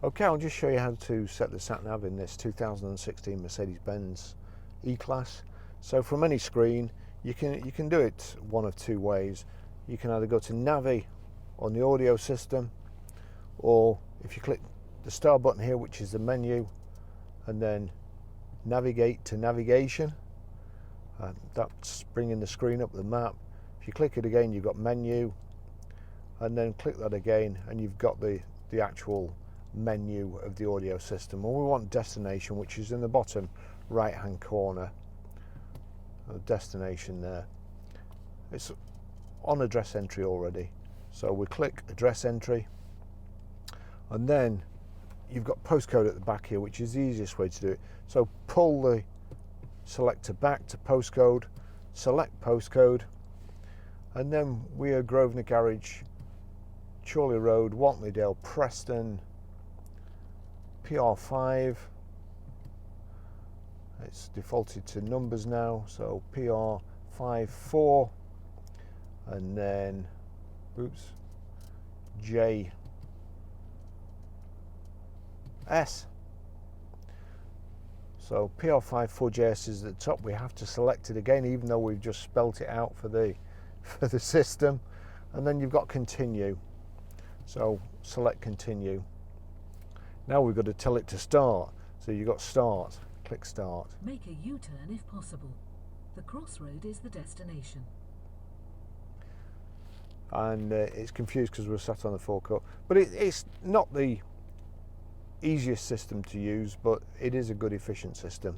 Okay, I'll just show you how to set the sat-nav in this 2016 Mercedes-Benz E-Class. So from any screen, you can do it one of two ways. You can either go to Navi on the audio system, or if you click the star button here, which is the menu, and then navigate to navigation, that's bringing the screen up the map. If you click it again, you've got menu, and then click that again, and you've got the actual menu of the audio system. And we want destination, which is in the bottom right hand corner. Destination there. It's on address entry already, so we click address entry, and then you've got postcode at the back here, which is the easiest way to do it. So pull the selector back to postcode, select postcode, and then we are Grosvenor Garage, Chorley Road, Wantleydale, Preston, PR5. It's defaulted to numbers now, so PR54, and then JS. So PR54JS is at the top. We have to select it again, even though we've just spelt it out for the system. And then you've got continue. So select continue. Now we've got to tell it to start. So you've got start. Click start. Make a U-turn if possible. The crossroad is the destination. And it's confused because we're sat on the forecourt. But it's not the easiest system to use, but it is a good efficient system.